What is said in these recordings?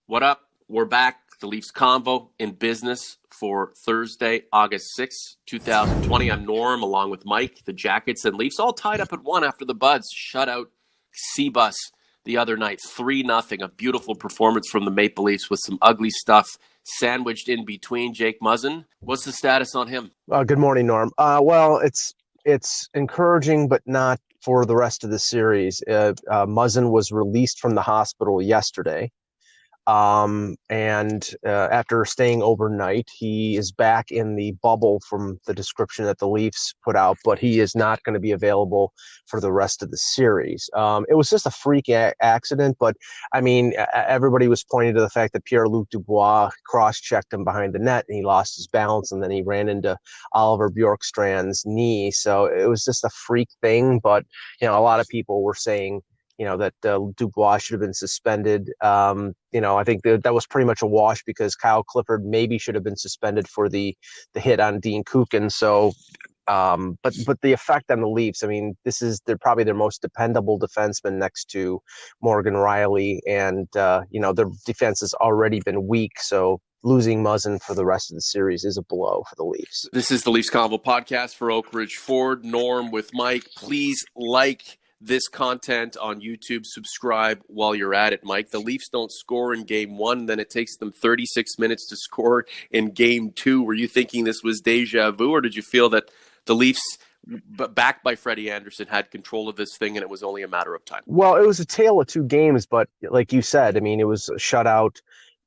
What up? We're back. The Leafs Convo in business for Thursday, August 6th, 2020. I'm Norm, along with Mike. The Jackets and Leafs all tied up at 1 after the Buds shut out Seabus the other night. 3-0. A beautiful performance from the Maple Leafs with some ugly stuff sandwiched in between. Jake Muzzin, what's the status on him? Good morning, Norm. Well, it's encouraging, but not for the rest of the series. Muzzin was released from the hospital yesterday. And after staying overnight, he is back in the bubble from the description that the Leafs put out, but he is not going to be available for the rest of the series. It was just a freak accident, but I mean, everybody was pointing to the fact that Pierre-Luc Dubois cross-checked him behind the net and he lost his balance and then he ran into Oliver Bjorkstrand's knee. So it was just a freak thing, but a lot of people were saying that Dubois should have been suspended. I think that was pretty much a wash because Kyle Clifford maybe should have been suspended for the hit on Dean Kukin. So, but the effect on the Leafs, I mean, they're probably their most dependable defenseman next to Morgan Rielly, and their defense has already been weak. So losing Muzzin for the rest of the series is a blow for the Leafs. This is the Leafs Convo podcast for Oak Ridge Ford. Norm with Mike. Please like this content on YouTube. Subscribe while you're at it, Mike. The Leafs don't score in game 1, then it takes them 36 minutes to score in game 2. Were you thinking this was deja vu, or did you feel that the Leafs, backed by Freddie Anderson, had control of this thing and it was only a matter of time? Well, it was a tale of two games, but like you said, I mean, it was a shutout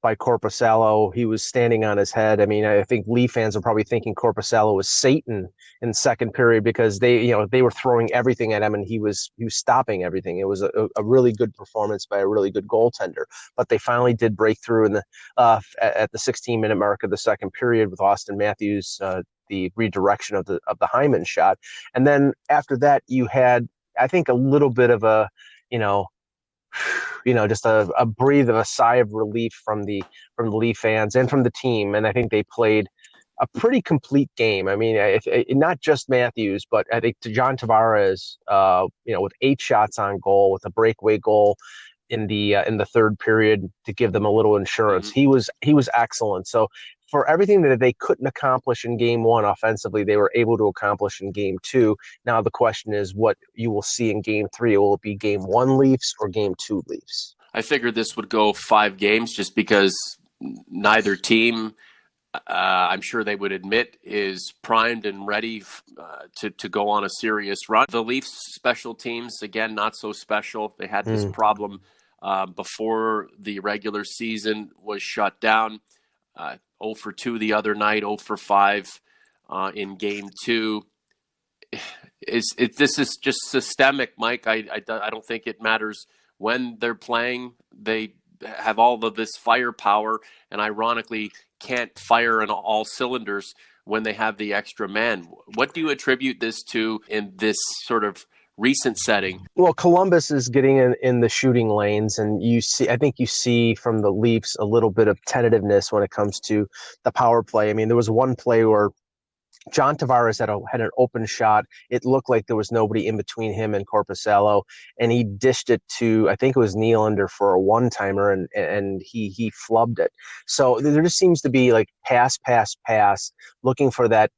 by Korpisalo. He was standing on his head. I mean, I think Leaf fans are probably thinking Korpisalo was Satan in the second period because they were throwing everything at him and he was stopping everything. It was a really good performance by a really good goaltender. But they finally did break through in the at the 16-minute mark of the second period with Austin Matthews, the redirection of the Hyman shot. And then after that, you had, I think, a little bit of a, just a breathe of a sigh of relief from the Leaf fans and from the team. And I think they played a pretty complete game. I mean, not just Matthews, but I think John Tavares, with 8 shots on goal, with a breakaway goal in the third period to give them a little insurance. Mm-hmm. He was excellent. So for everything that they couldn't accomplish in game 1 offensively, they were able to accomplish in game 2. Now the question is what you will see in game 3. Will it be game 1 Leafs or game 2 Leafs? I figured this would go 5 games just because neither team, I'm sure they would admit, is primed and ready to go on a serious run. The Leafs special teams, again, not so special. They had this problem before the regular season was shut down. 0 for 2 the other night, 0 for 5 in game 2. This is just systemic, Mike. I don't think it matters when they're playing. They have all of this firepower and ironically can't fire on all cylinders when they have the extra man. What do you attribute this to in this sort of recent setting? Well, Columbus is getting in the shooting lanes, and I think you see from the Leafs a little bit of tentativeness when it comes to the power play. I mean, there was one play where John Tavares had an open shot. It looked like there was nobody in between him and Korpisalo, and he dished it to, I think it was Nylander for a one-timer, and he flubbed it. So there just seems to be like pass, looking for that,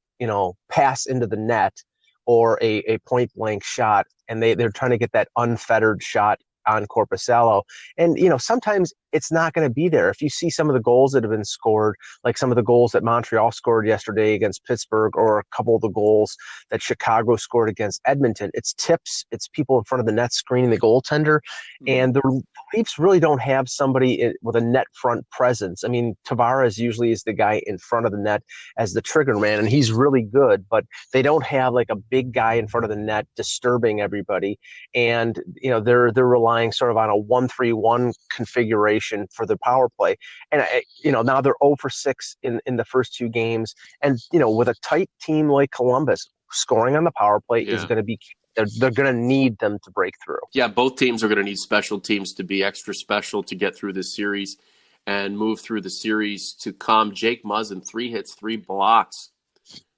pass into the net or a point-blank shot, and they're trying to get that unfettered shot on Korpisalo. And, sometimes it's not going to be there. If you see some of the goals that have been scored, like some of the goals that Montreal scored yesterday against Pittsburgh, or a couple of the goals that Chicago scored against Edmonton, it's tips, it's people in front of the net screening the goaltender. And the Leafs really don't have somebody with a net front presence. I mean, Tavares usually is the guy in front of the net as the trigger man, and he's really good, but they don't have like a big guy in front of the net disturbing everybody. And, they're relying sort of on a 1-3-1 configuration for the power play. And, now they're 0 for 6 in the first 2 games. And, with a tight team like Columbus, scoring on the power play is going to be key. They're going to need them to break through. Yeah, both teams are going to need special teams to be extra special to get through this series and move through the series to come. Jake Muzzin, 3 hits, 3 blocks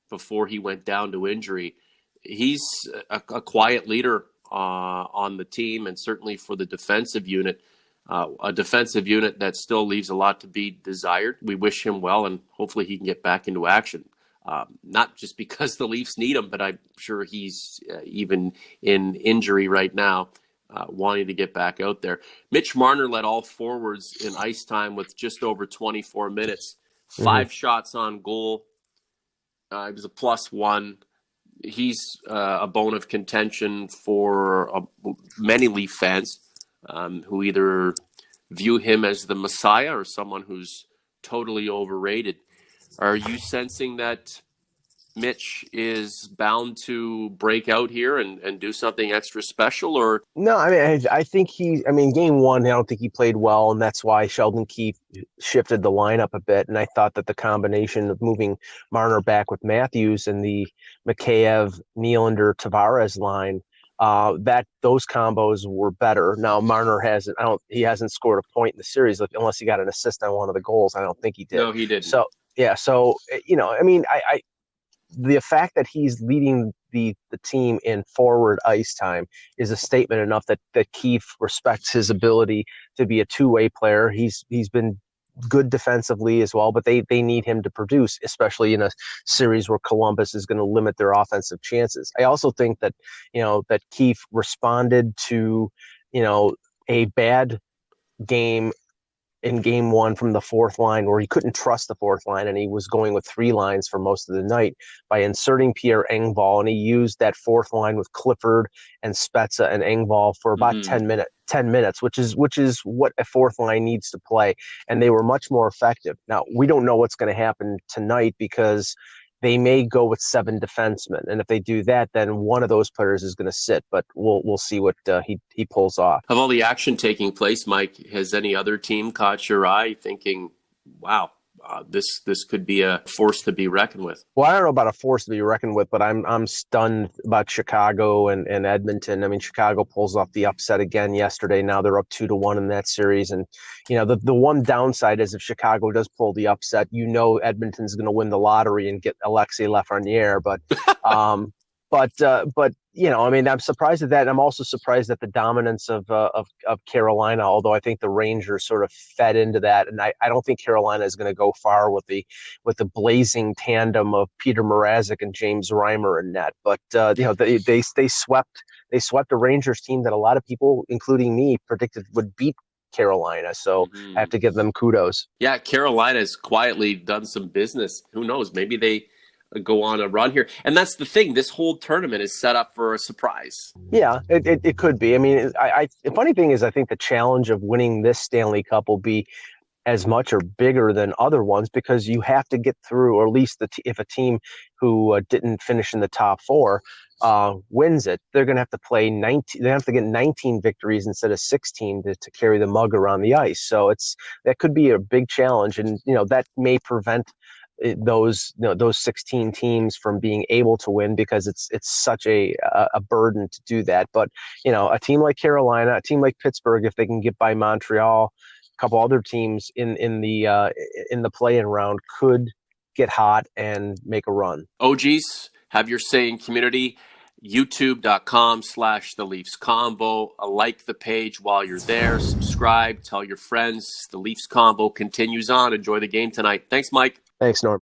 before he went down to injury. He's a quiet leader on the team, and certainly for the defensive unit. a defensive unit that still leaves a lot to be desired. We wish him well, and hopefully he can get back into action. Not just because the Leafs need him, but I'm sure he's even in injury right now, wanting to get back out there. Mitch Marner led all forwards in ice time with just over 24 minutes. 5 shots on goal. It was a +1. He's a bone of contention for many Leaf fans who either view him as the Messiah or someone who's totally overrated. Are you sensing that Mitch is bound to break out here and do something extra special? Or No, I mean, I think game one, I don't think he played well, and that's why Sheldon Keefe shifted the lineup a bit. And I thought that the combination of moving Marner back with Matthews and the Mikheyev, Nylander, Tavares line, that those combos were better. Now Marner he hasn't scored a point in the series unless he got an assist on one of the goals. I don't think he did. No, he didn't. So yeah, so I mean, I the fact that he's leading the team in forward ice time is a statement enough that Keefe respects his ability to be a two-way player. He's been good defensively as well, but they need him to produce, especially in a series where Columbus is going to limit their offensive chances. I also think that that Keefe responded to a bad game in game one from the fourth line, where he couldn't trust the fourth line, and he was going with 3 lines for most of the night, by inserting Pierre Engvall, and he used that fourth line with Clifford and Spezza and Engvall for about 10 minutes, which is what a fourth line needs to play, and they were much more effective. Now, we don't know what's going to happen tonight because they may go with 7 defensemen, and if they do that, then one of those players is going to sit. But we'll see what he pulls off. Of all the action taking place, Mike, has any other team caught your eye, thinking, "Wow, this could be a force to be reckoned with"? Well, I don't know about a force to be reckoned with, but I'm stunned about Chicago and Edmonton. I mean, Chicago pulls off the upset again yesterday. Now they're up 2-1 in that series, and the one downside is if Chicago does pull the upset, Edmonton's going to win the lottery and get Alexei Lafreniere. But I mean, I'm surprised at that. And I'm also surprised at the dominance of Carolina, although I think the Rangers sort of fed into that. And I don't think Carolina is going to go far with the blazing tandem of Peter Mrazek and James Reimer in net. But they swept a Rangers team that a lot of people, including me, predicted would beat Carolina. So I have to give them kudos. Yeah, Carolina's quietly done some business. Who knows? Maybe they go on a run here. And that's the thing. This whole tournament is set up for a surprise. Yeah, it could be. I mean, the funny thing is, I think the challenge of winning this Stanley Cup will be as much or bigger than other ones, because you have to get through, or at least if a team who didn't finish in the top 4 wins it, they're going to have to play 19. They have to get 19 victories instead of 16 to carry the mug around the ice. So that could be a big challenge, and that may prevent those 16 teams from being able to win, because it's such a burden to do that. But a team like Carolina, a team like Pittsburgh, if they can get by Montreal, a couple other teams in the play-in round could get hot and make a run. OGs, have your say in community. YouTube.com/the Leafs Convo. Like the page while you're there. Subscribe. Tell your friends. The Leafs Convo continues on. Enjoy the game tonight. Thanks, Mike. Thanks, Norm.